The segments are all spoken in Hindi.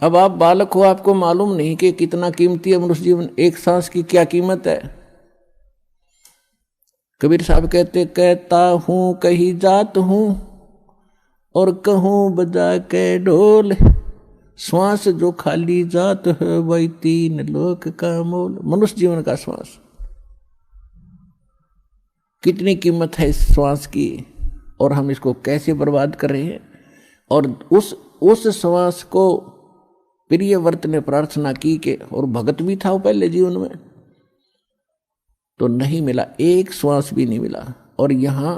अब आप बालक हो, आपको मालूम नहीं कि कितना कीमती है मनुष्य जीवन, एक सांस की क्या कीमत है। कबीर साहब कहते, कहता हूं कही जात हूं और कहूं बजा के ढोल, श्वास जो खाली जात है वही तीन लोक का मोल। मनुष्य जीवन का श्वास, कितनी कीमत है इस श्वास की, और हम इसको कैसे बर्बाद कर रहे हैं। और उस श्वास को प्रियव्रत ने प्रार्थना की कि, और भगत भी था वो पहले जीवन में, तो नहीं मिला, एक श्वास भी नहीं मिला। और यहां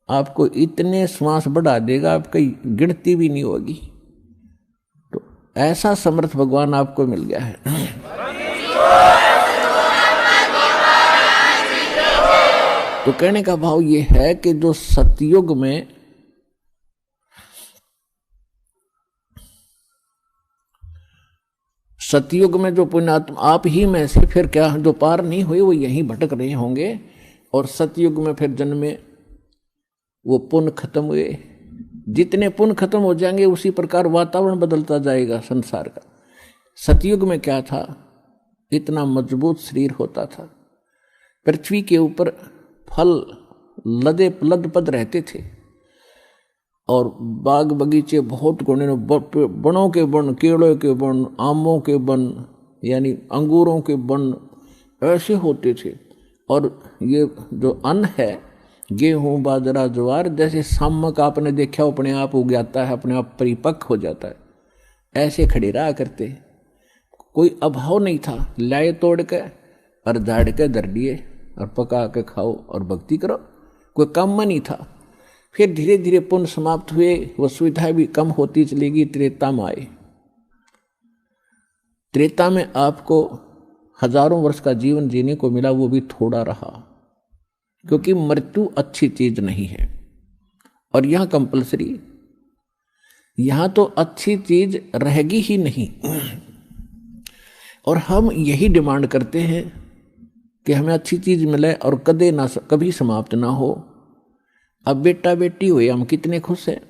आपको इतने श्वास बढ़ा देगा, आपकी गिनती भी नहीं होगी। तो ऐसा समर्थ भगवान आपको मिल गया है। तो कहने का भाव ये है कि जो सतयुग में जो पुण्यात्मा आप ही में से, फिर क्या जो पार नहीं हुए वो यहीं भटक रहे होंगे, और सतयुग में फिर जन्मे, वो पुण्य खत्म हुए। जितने पुण्य खत्म हो जाएंगे उसी प्रकार वातावरण बदलता जाएगा संसार का। सतयुग में क्या था, इतना मजबूत शरीर होता था, पृथ्वी के ऊपर फल लदपद रहते थे, और बाग बगीचे बहुत गुणे, बनों के बन, केलों के बन, आमों के बन, यानी अंगूरों के बन ऐसे होते थे। और ये जो अन्न है, गेहूं बाजरा ज्वार, जैसे सामक आपने देखा अपने आप उग जाता है, अपने आप परिपक्व हो जाता है, ऐसे खड़े रहा करते। कोई अभाव नहीं था, लाए तोड़ के और झाड़ के धर दिए और पका के खाओ और भक्ति करो, कोई काम नहीं था। फिर धीरे धीरे पुण्य समाप्त हुए, वो सुविधाएं भी कम होती चली गई, त्रेता में आए। त्रेता में आपको हजारों वर्ष का जीवन जीने को मिला, वो भी थोड़ा रहा, क्योंकि मृत्यु अच्छी चीज नहीं है। और यहां कंपलसरी, यहां तो अच्छी चीज रहेगी ही नहीं। और हम यही डिमांड करते हैं कि हमें अच्छी चीज मिले और कभी समाप्त ना हो। अब बेटा बेटी हुए, हम कितने खुश हैं,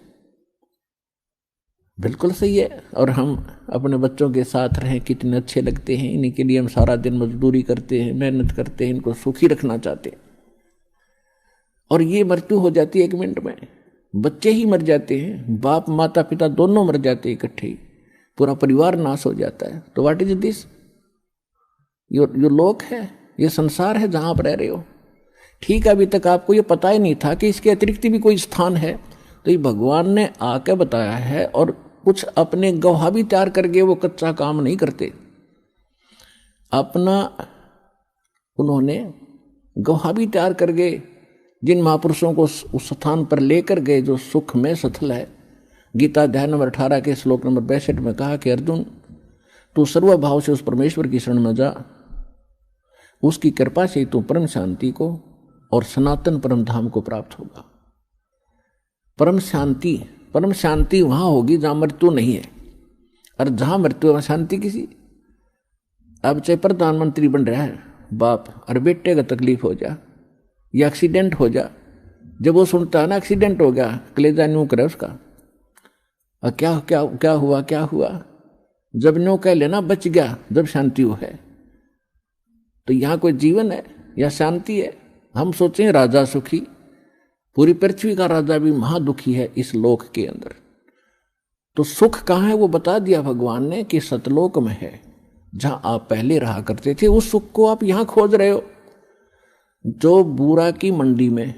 बिल्कुल सही है। और हम अपने बच्चों के साथ रहें, कितने अच्छे लगते हैं। इन्हीं के लिए हम सारा दिन मजदूरी करते हैं, मेहनत करते हैं, इनको सुखी रखना चाहते हैं। और ये मृत्यु हो जाती है 1 मिनट में, बच्चे ही मर जाते हैं, बाप माता पिता दोनों मर जाते हैं इकट्ठे ही, पूरा परिवार नाश हो जाता है। तो व्हाट इज दिस? यो लोक है, ये संसार है जहां आप रह रहे हो। ठीक है, अभी तक आपको ये पता ही नहीं था कि इसके अतिरिक्त भी कोई स्थान है, तो ये भगवान ने आके बताया है। और कुछ अपने गवाह भी तैयार करके वो कच्चा काम नहीं करते, अपना उन्होंने गवाह भी तैयार करके जिन महापुरुषों को उस स्थान पर लेकर गए जो सुख में सथल है। गीता अध्याय नंबर 18 के श्लोक नंबर 62 में कहा कि अर्जुन, तू सर्वभाव से उस परमेश्वर की शरण में जा, उसकी कृपा से तू परम शांति को और सनातन परम धाम को प्राप्त होगा। परम शांति वहां होगी जहां मृत्यु नहीं है, और जहां मृत्यु वहां शांति किसी। अब चाहे प्रधानमंत्री बन रहा है बाप, और बेटे का तकलीफ हो जा या एक्सीडेंट हो जा, जब वो सुनता है ना एक्सीडेंट हो गया, कलेजा न्यू करे उसका, और क्या क्या क्या हुआ क्या हुआ, जब न्यू कह लेना बच गया, जब शांति हो है। तो यहां कोई जीवन है या शांति है? हम सोचें राजा सुखी, पूरी पृथ्वी का राजा भी महादुखी है इस लोक के अंदर। तो सुख कहाँ है वो बता दिया भगवान ने कि सतलोक में है, जहां आप पहले रहा करते थे। उस सुख को आप यहां खोज रहे हो। जो बूरा की मंडी में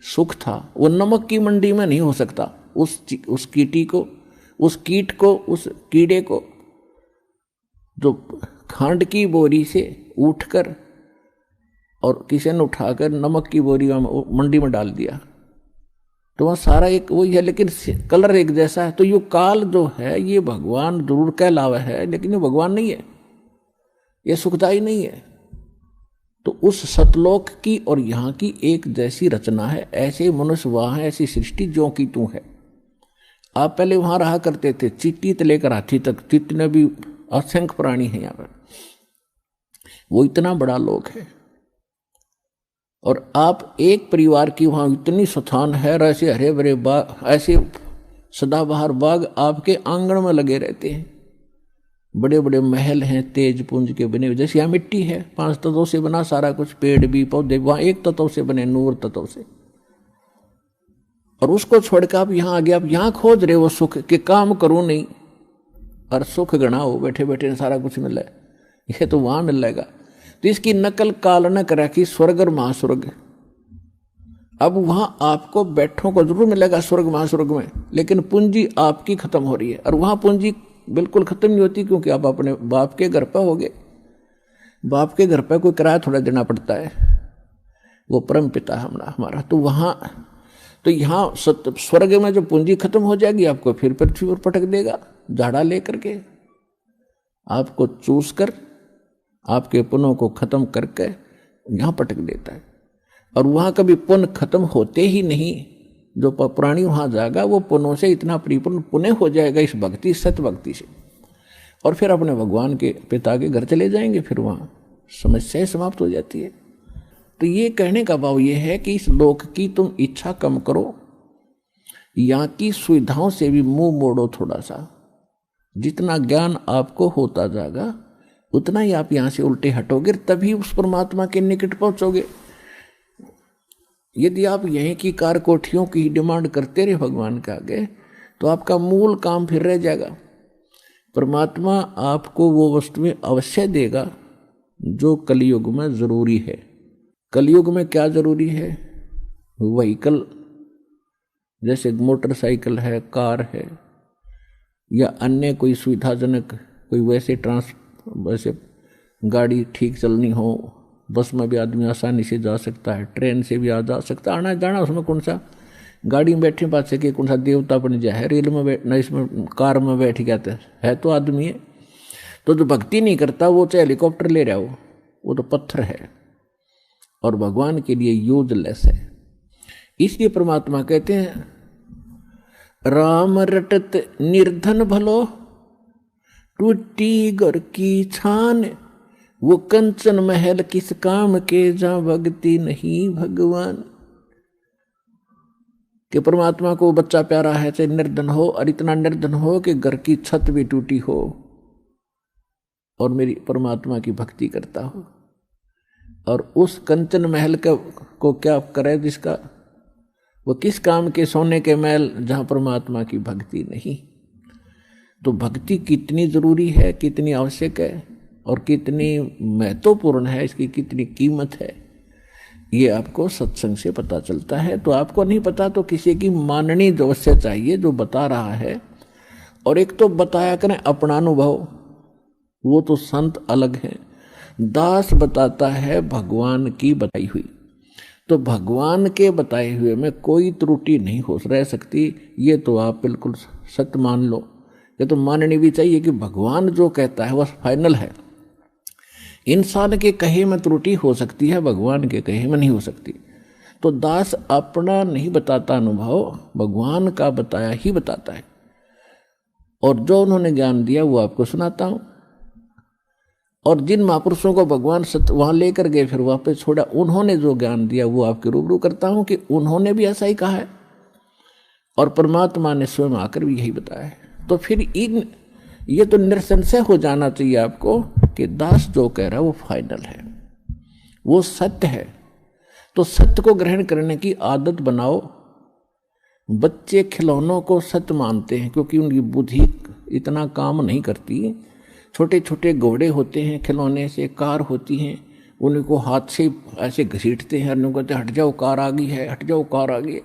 सुख था वो नमक की मंडी में नहीं हो सकता। उस कीट को, उस कीड़े को जो खांड की बोरी से उठकर और किसी ने उठाकर नमक की बोरी मंडी में डाल दिया, तो वह सारा एक वही है, लेकिन कलर एक जैसा है। तो ये काल जो है ये भगवान जरूर कहलावा है, लेकिन ये भगवान नहीं है, ये सुखदाई नहीं है। तो उस सतलोक की और यहाँ की एक जैसी रचना है। ऐसे मनुष्य वहाँ है, ऐसी सृष्टि जो की तू है। आप पहले वहां रहा करते थे, चींटी से लेकर हाथी तक जितने भी असंख्य प्राणी हैं यहाँ पर, वो इतना बड़ा लोक है। और आप एक परिवार की वहां इतनी स्थान है, ऐसे हरे भरे बाग, ऐसे सदाबहार बाग आपके आंगन में लगे रहते हैं। बड़े बड़े महल हैं तेज पुंज के बने हुए, जैसे यहाँ मिट्टी है 5 तत्वों से बना सारा कुछ, पेड़ भी पौधे, वहां 1 तत्व से बने, नूर तत्व से। और उसको छोड़कर आप यहाँ आगे, आप यहाँ खोज रहे हो सुख के, काम करो नहीं और सुख गणा हो, बैठे बैठे सारा कुछ मिल रहा है, ये तो वहां मिल जाएगा। तो इसकी नकल काल न करा कि स्वर्ग और महास्वर्ग। अब वहां आपको बैठों को जरूर मिलेगा स्वर्ग महास्वर्ग में, लेकिन पूंजी आपकी खत्म हो रही है। और वहां पूंजी बिल्कुल खत्म नहीं होती, क्योंकि आप अपने बाप के घर पर हो गए। बाप के घर पर कोई किराया थोड़ा देना पड़ता है, वो परम पिता है हमारा। तो वहां, तो यहाँ स्वर्ग में जो पूंजी खत्म हो जाएगी, आपको फिर पृथ्वी पर पटक देगा झाड़ा लेकर के, आपको चूस कर आपके पुण्यों को खत्म करके यहाँ पटक देता है। और वहां कभी पुण्य खत्म होते ही नहीं, जो प्राणी वहां जाएगा वो पुण्यों से इतना परिपूर्ण पुण्य हो जाएगा इस भक्ति, सत्य भक्ति से, और फिर अपने भगवान के पिता के घर चले जाएंगे, फिर वहां समस्याएं समाप्त हो जाती है। तो ये कहने का भाव ये है कि इस लोक की तुम इच्छा कम करो, यहाँ की सुविधाओं से भी मुंह मोड़ो थोड़ा सा। जितना ज्ञान आपको होता जाएगा उतना ही आप यहाँ से उल्टे हटोगे, तभी उस परमात्मा के निकट पहुंचोगे। यदि आप यहीं की कार कोठियों की डिमांड करते रहे भगवान के आगे, तो आपका मूल काम फिर रह जाएगा। परमात्मा आपको वो वस्तुएं अवश्य देगा जो कलयुग में जरूरी है। कलयुग में क्या जरूरी है? व्हीकल, जैसे मोटरसाइकिल है, कार है, या अन्य कोई सुविधाजनक कोई वैसे गाड़ी ठीक चलनी हो। बस में भी आदमी आसानी से जा सकता है, ट्रेन से भी जा सकता है, आना जाना उसमें कौन सा, गाड़ी में बैठने पास से कि कौन सा देवता बन जाए है, रेल में बैठ, इसमें कार में बैठ गया है तो आदमी है। तो जो भक्ति नहीं करता वो चाहे हेलीकॉप्टर ले रहा हो, वो तो पत्थर है और भगवान के लिए यूजलेस है। इसलिए परमात्मा कहते हैं, राम रटत निर्धन भलो, टूटी घर की छान, वो कंचन महल किस काम के, जहां भक्ति नहीं भगवान। कि परमात्मा को बच्चा प्यारा है, चाहे निर्धन हो, और इतना निर्धन हो कि घर की छत भी टूटी हो और मेरी परमात्मा की भक्ति करता हो। और उस कंचन महल को क्या करे जिसका, वो किस काम के, सोने के महल जहां परमात्मा की भक्ति नहीं। तो भक्ति कितनी जरूरी है, कितनी आवश्यक है और कितनी महत्वपूर्ण है, इसकी कितनी कीमत है, ये आपको सत्संग से पता चलता है। तो आपको नहीं पता तो किसी की माननी अवश्य चाहिए जो बता रहा है। और एक तो बताया करें अपना अनुभव, वो तो संत अलग है, दास बताता है भगवान की बताई हुई। तो भगवान के बताए हुए में कोई त्रुटि नहीं हो रह सकती, ये तो आप बिल्कुल सत्य मान लो। ये तो माननी भी चाहिए कि भगवान जो कहता है वह फाइनल है। इंसान के कहे में त्रुटि हो सकती है, भगवान के कहे में नहीं हो सकती। तो दास अपना नहीं बताता अनुभव, भगवान का बताया ही बताता है। और जो उन्होंने ज्ञान दिया वो आपको सुनाता हूं। और जिन महापुरुषों को भगवान सत्य वहां लेकर गए फिर वापस छोड़ा, उन्होंने जो ज्ञान दिया वो आपके रूबरू करता हूं कि उन्होंने भी ऐसा ही कहा है और परमात्मा ने स्वयं आकर भी यही बताया है। तो फिर ये तो निसंशय हो जाना चाहिए आपको कि दास जो कह रहा है वो फाइनल है, वो सत्य है। तो सत्य को ग्रहण करने की आदत बनाओ। बच्चे खिलौनों को सत्य मानते हैं क्योंकि उनकी बुद्धि इतना काम नहीं करती। छोटे छोटे घोड़े होते हैं खिलौने से, कार होती हैं, उनको हाथ से ऐसे घसीटते हैं, उनको कहते हट जाओ कार आ गई है, हट जाओ कार आ गई है,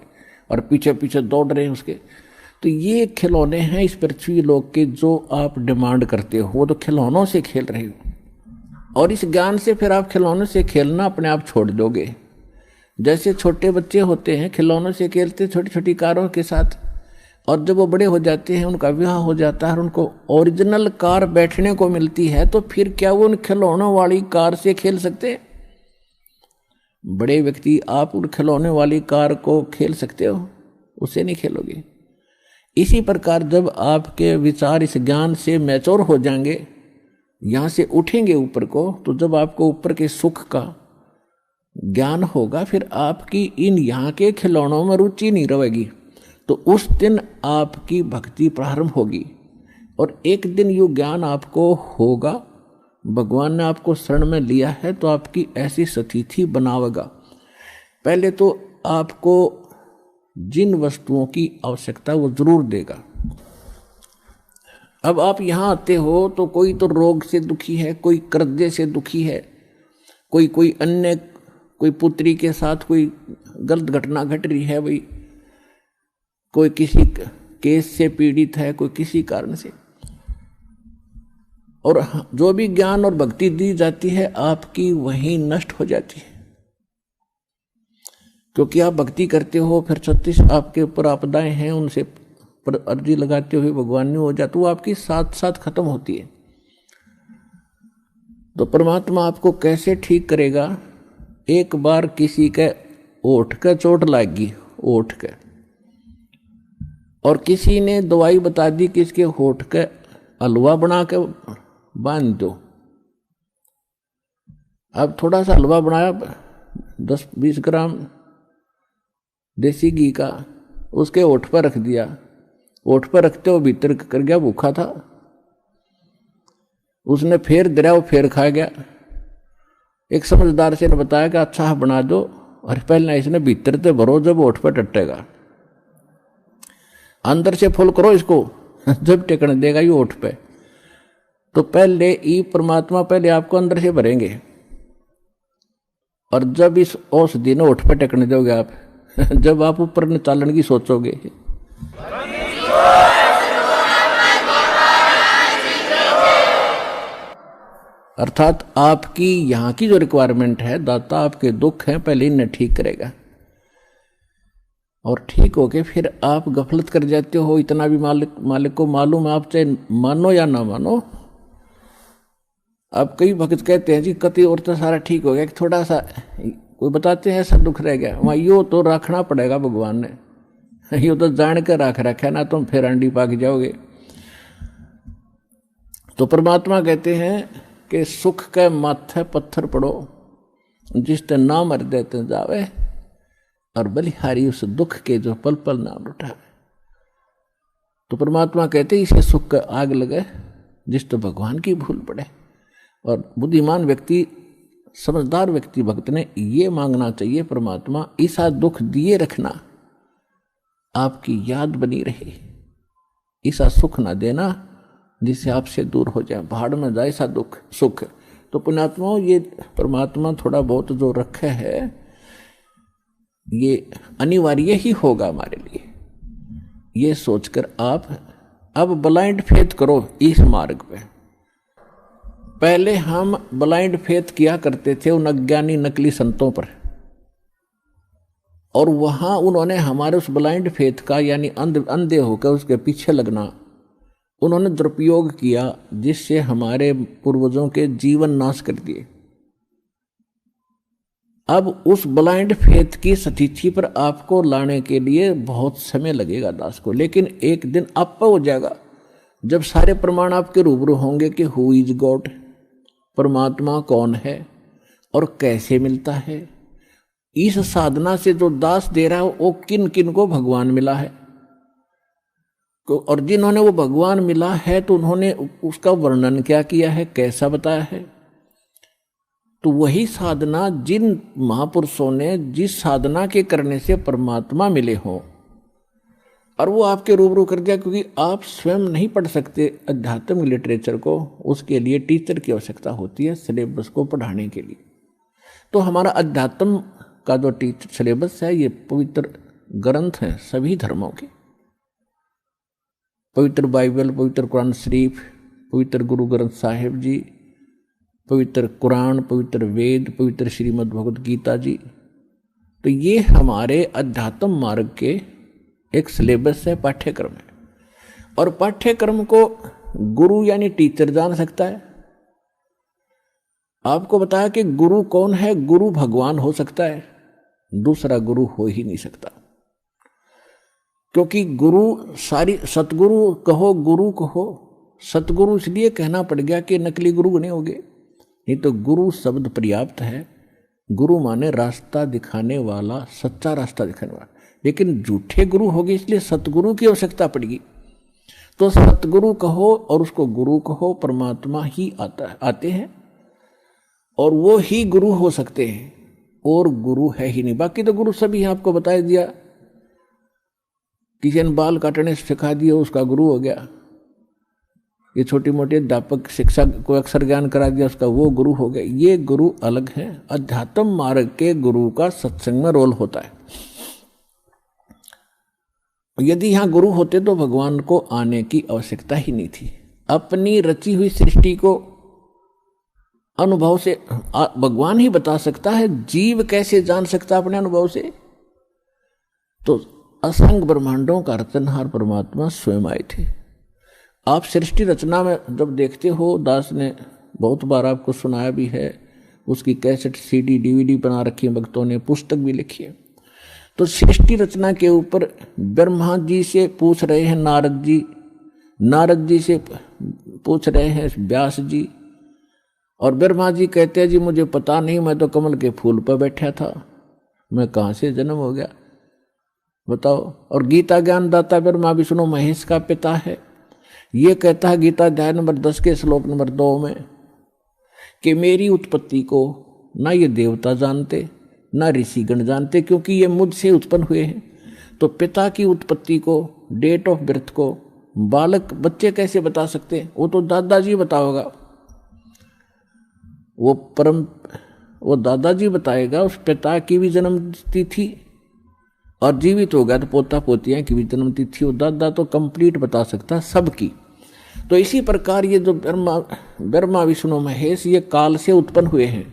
और पीछे पीछे दौड़ रहे हैं उसके। तो ये खिलौने हैं इस पृथ्वी लोक के जो आप डिमांड करते हो, वो तो खिलौनों से खेल रहे हो। और इस ज्ञान से फिर आप खिलौनों से खेलना अपने आप छोड़ दोगे। जैसे छोटे बच्चे होते हैं खिलौनों से खेलते छोटी छोटी कारों के साथ, और जब वो बड़े हो जाते हैं उनका विवाह हो जाता है और उनको ओरिजिनल कार बैठने को मिलती है, तो फिर क्या वो उन खिलौनों वाली कार से खेल सकते हैं? बड़े व्यक्ति आप उन खिलौने वाली कार को खेल सकते हो? उससे नहीं खेलोगे। इसी प्रकार जब आपके विचार इस ज्ञान से मैच्योर हो जाएंगे, यहां से उठेंगे ऊपर को, तो जब आपको ऊपर के सुख का ज्ञान होगा फिर आपकी इन यहाँ के खिलौनों में रुचि नहीं रहेगी। तो उस दिन आपकी भक्ति प्रारंभ होगी और एक दिन यो ज्ञान आपको होगा। भगवान ने आपको शरण में लिया है तो आपकी ऐसी स्थिति बनावेगा। पहले तो आपको जिन वस्तुओं की आवश्यकता वो जरूर देगा। अब आप यहाँ आते हो तो कोई तो रोग से दुखी है, कोई कर्जे से दुखी है, कोई अन्य कोई पुत्री के साथ कोई गलत घटना घट रही है, भाई कोई किसी केस से पीड़ित है, कोई किसी कारण से। और जो भी ज्ञान और भक्ति दी जाती है आपकी वहीं नष्ट हो जाती है, क्योंकि आप भक्ति करते हो, फिर 36 आपके ऊपर आपदाएं हैं, उनसे पर अर्जी लगाते हुए भगवान नहीं हो जाता, वो आपकी साथ साथ खत्म होती है। तो परमात्मा आपको कैसे ठीक करेगा? एक बार किसी के ओठ का चोट लगी, ओठ के, और किसी ने दवाई बता दी कि इसके होठ का हलवा बना के बांध दो। अब थोड़ा सा हलवा बनाया 10-20 ग्राम देसी घी का, उसके ओठ पर रख दिया। ओठ पर रखते हो भीतर कर गया, भूखा था, उसने फिर दरिया वो फिर खा गया। एक समझदार से ने बताया कि अच्छा बना दो, और पहले इसने भीतर से भरो, जब ओठ पर टटेगा अंदर से फुल करो इसको, जब टेकने देगा ये ओठ पे। तो पहले ई परमात्मा पहले आपको अंदर से भरेंगे, और जब इस औषधि ने ओठ पे टेकने दोगे आप, जब आप ऊपर निकालने की सोचोगे, अर्थात आपकी यहाँ की जो रिक्वायरमेंट है, दाता आपके दुख हैं पहले इन्हें ठीक करेगा, और ठीक होके फिर आप गफलत कर जाते हो। इतना भी मालिक को मालूम है, आप चाहे मानो या ना मानो। अब कई भक्त कहते हैं जी कति और तो सारा ठीक हो गया, कि थोड़ा सा कोई बताते हैं सब दुख रह गया, वहाँ यो तो रखना पड़ेगा भगवान ने, यो तो जान कर रख रखा ना, तुम फिर अंडी पाक जाओगे। तो परमात्मा कहते हैं कि सुख के माथे पत्थर पड़ो, जिसते ना मर देते जावे, और बलिहारी उस दुख के जो पल पल नाम उठावे। तो परमात्मा कहते इसे सुख का आग लगे जिस तो भगवान की भूल पड़े। और बुद्धिमान व्यक्ति, समझदार व्यक्ति, भक्त ने ये मांगना चाहिए, परमात्मा ऐसा दुख दिए रखना आपकी याद बनी रहे, ऐसा सुख ना देना जिससे आपसे दूर हो जाए, भाड़ में जाए ऐसा दुख सुख। तो पुण्यात्माओं, ये परमात्मा थोड़ा बहुत जो रखे है ये अनिवार्य ही होगा हमारे लिए, ये सोचकर आप अब ब्लाइंड फेथ करो इस मार्ग पे। पहले हम ब्लाइंड फेथ किया करते थे उन अज्ञानी नकली संतों पर, और वहां उन्होंने हमारे उस ब्लाइंड फेथ का, यानी अंधे होकर उसके पीछे लगना, उन्होंने दुरुपयोग किया, जिससे हमारे पूर्वजों के जीवन नाश कर दिए। अब उस ब्लाइंड फेथ की स्थिति पर आपको लाने के लिए बहुत समय लगेगा दास को, लेकिन एक दिन आप हो जाएगा जब सारे प्रमाण आपके रूबरू होंगे कि हु इज गॉड, परमात्मा कौन है और कैसे मिलता है। इस साधना से जो दास दे रहा है वो किन किन को भगवान मिला है, और जिन्होंने वो भगवान मिला है तो उन्होंने उसका वर्णन क्या किया है, कैसा बताया है। तो वही साधना जिन महापुरुषों ने, जिस साधना के करने से परमात्मा मिले हों, और वो आपके रूबरू कर दिया, क्योंकि आप स्वयं नहीं पढ़ सकते अध्यात्म लिटरेचर को, उसके लिए टीचर की आवश्यकता होती है सिलेबस को पढ़ाने के लिए। तो हमारा अध्यात्म का जो टीचर सिलेबस है, ये पवित्र ग्रंथ हैं सभी धर्मों के, पवित्र बाइबल, पवित्र कुरान शरीफ, पवित्र गुरु ग्रंथ साहिब जी, पवित्र कुरान, पवित्र वेद, पवित्र श्रीमद् भगवद गीता जी। तो ये हमारे अध्यात्म मार्ग के एक सिलेबस है, पाठ्यक्रम है। और पाठ्यक्रम को गुरु यानी टीचर जान सकता है। आपको बताया कि गुरु कौन है, गुरु भगवान हो सकता है, दूसरा गुरु हो ही नहीं सकता। क्योंकि गुरु सारी, सतगुरु कहो गुरु कहो, सतगुरु इसलिए कहना पड़ गया कि नकली गुरु नहीं होगे, नहीं तो गुरु शब्द पर्याप्त है। गुरु माने रास्ता दिखाने वाला, सच्चा रास्ता दिखाने वाला। लेकिन झूठे गुरु हो गए, इसलिए सतगुरु की आवश्यकता पड़ेगी। तो सतगुरु कहो और उसको गुरु कहो, परमात्मा ही आते हैं और वो ही गुरु हो सकते हैं, और गुरु है ही नहीं। बाकी तो गुरु सभी आपको बता दिया, किसी ने बाल काटने सिखा दिया उसका गुरु हो गया, ये छोटी मोटी अध्यापक शिक्षा को अक्षर ज्ञान करा दिया उसका वो गुरु हो गया। ये गुरु अलग है। अध्यात्म मार्ग के गुरु का सत्संग में रोल होता है। यदि यहां गुरु होते तो भगवान को आने की आवश्यकता ही नहीं थी। अपनी रची हुई सृष्टि को अनुभव से भगवान ही बता सकता है, जीव कैसे जान सकता अपने अनुभव से? तो असंख्य ब्रह्मांडों का रचनहार परमात्मा स्वयं आए थे। आप सृष्टि रचना में जब देखते हो, दास ने बहुत बार आपको सुनाया भी है, उसकी कैसेट सीडी डीवीडी बना रखी है, भक्तों ने पुस्तक भी लिखी है। तो सृष्टि रचना के ऊपर ब्रह्मा जी से पूछ रहे हैं नारद जी, नारद जी से पूछ रहे हैं व्यास जी, और ब्रह्मा जी कहते हैं जी मुझे पता नहीं, मैं तो कमल के फूल पर बैठा था, मैं कहाँ से जन्म हो गया बताओ। और गीता ज्ञान दाता ब्रह्मा विष्णु महेश का पिता है। ये कहता है गीता अध्याय नंबर 10 के श्लोक नंबर 2 में कि मेरी उत्पत्ति को ना ये देवता जानते ना ऋषिगण जानते, क्योंकि ये मुझसे उत्पन्न हुए हैं। तो पिता की उत्पत्ति को, डेट ऑफ बर्थ को बालक बच्चे कैसे बता सकते हैं? वो तो दादाजी बताओगा, वो दादाजी बताएगा। उस पिता की भी जन्म तिथि और जीवित हो गया तो पोता पोतियां की भी जन्म तिथि, वो दादा तो कंप्लीट बता सकता सबकी। तो इसी प्रकार ये जो ब्रह्मा विष्णु महेश ये काल से उत्पन्न हुए हैं,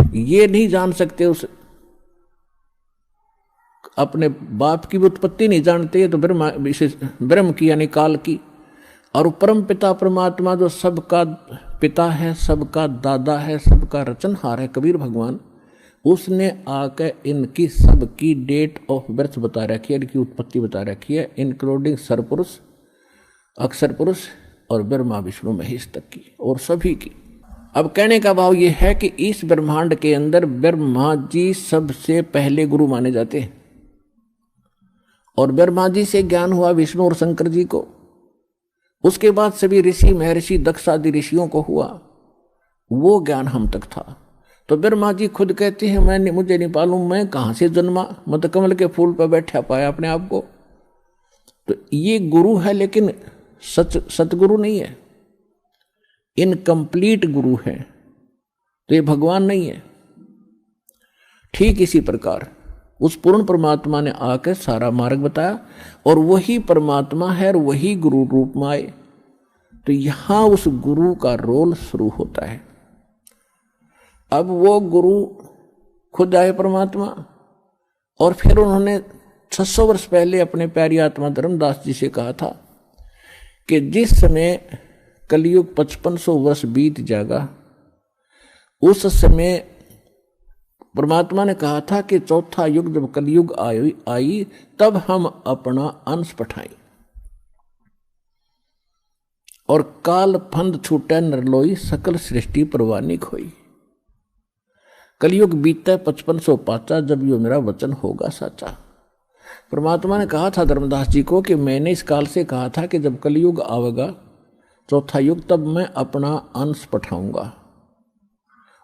ये नहीं जान सकते, उस अपने बाप की भी उत्पत्ति नहीं जानते, ये तो ब्रह्म की यानी काल की। और परम पिता परमात्मा जो सबका पिता है, सबका दादा है, सबका रचनहार है, कबीर भगवान, उसने आकर इनकी सबकी डेट ऑफ बर्थ बता रखी है, इनकी उत्पत्ति बता रखी है, इंक्लूडिंग सरपुरुष, अक्षर पुरुष और ब्रह्मा विष्णु महेश तक की, और सभी की। अब कहने का भाव यह है कि इस ब्रह्मांड के अंदर ब्रह्मा जी सबसे पहले गुरु माने जाते हैं, और ब्रह्मा जी से ज्ञान हुआ विष्णु और शंकर जी को, उसके बाद सभी ऋषि महर्षि दक्ष आदि ऋषियों को हुआ, वो ज्ञान हम तक था। तो ब्रह्मा जी खुद कहते हैं मुझे नहीं मालूम मैं कहाँ से जन्मा, मैं तो कमल के फूल पर बैठा पाया अपने आप को। तो ये गुरु है, लेकिन सतगुरु नहीं है, इनकम्प्लीट गुरु है, तो ये भगवान नहीं है। ठीक इसी प्रकार उस पूर्ण परमात्मा ने आकर सारा मार्ग बताया, और वही परमात्मा है और वही गुरु रूप में आए। तो यहां उस गुरु का रोल शुरू होता है। अब वो गुरु खुद आए परमात्मा, और फिर उन्होंने 600 वर्ष पहले अपने प्यारी आत्मा धर्मदास जी से कहा था कि जिस समय कलयुग 5500 वर्ष बीत जाएगा, उस समय परमात्मा ने कहा था कि चौथा युग जब कलयुग आई तब हम अपना अंश पठाएं, और काल फंद छूटे नरलोई सकल सृष्टि परवानी खोई। कलयुग बीतता 5500 पाचा, जब यो मेरा वचन होगा साचा। परमात्मा ने कहा था धर्मदास जी को कि मैंने इस काल से कहा था कि जब कलयुग आवेगा चौथा युग, तब मैं अपना अंश पठाऊंगा,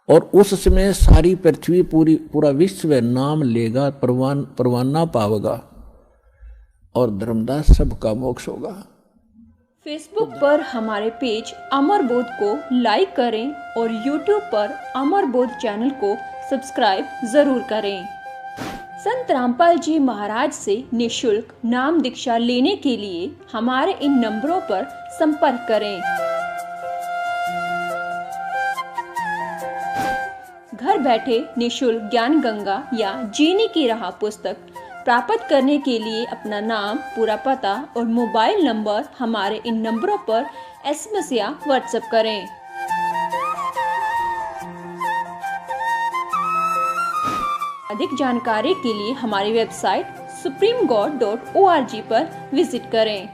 और उस समय सारी पृथ्वी पूरा विश्व नाम लेगा, परवाना पावेगा, और धर्मदास सबका मोक्ष होगा। फेसबुक पर हमारे पेज अमर बोध को लाइक करें और यूट्यूब पर अमर बोध चैनल को सब्सक्राइब जरूर करें। संत रामपाल जी महाराज से निःशुल्क नाम दीक्षा लेने के लिए हमारे इन नंबरों पर संपर्क करें। घर बैठे निःशुल्क ज्ञान गंगा या जीने की राह पुस्तक प्राप्त करने के लिए अपना नाम, पूरा पता और मोबाइल नंबर हमारे इन नंबरों पर SMS या WhatsApp करें। अधिक जानकारी के लिए हमारी वेबसाइट supremegod.org पर विजिट करें।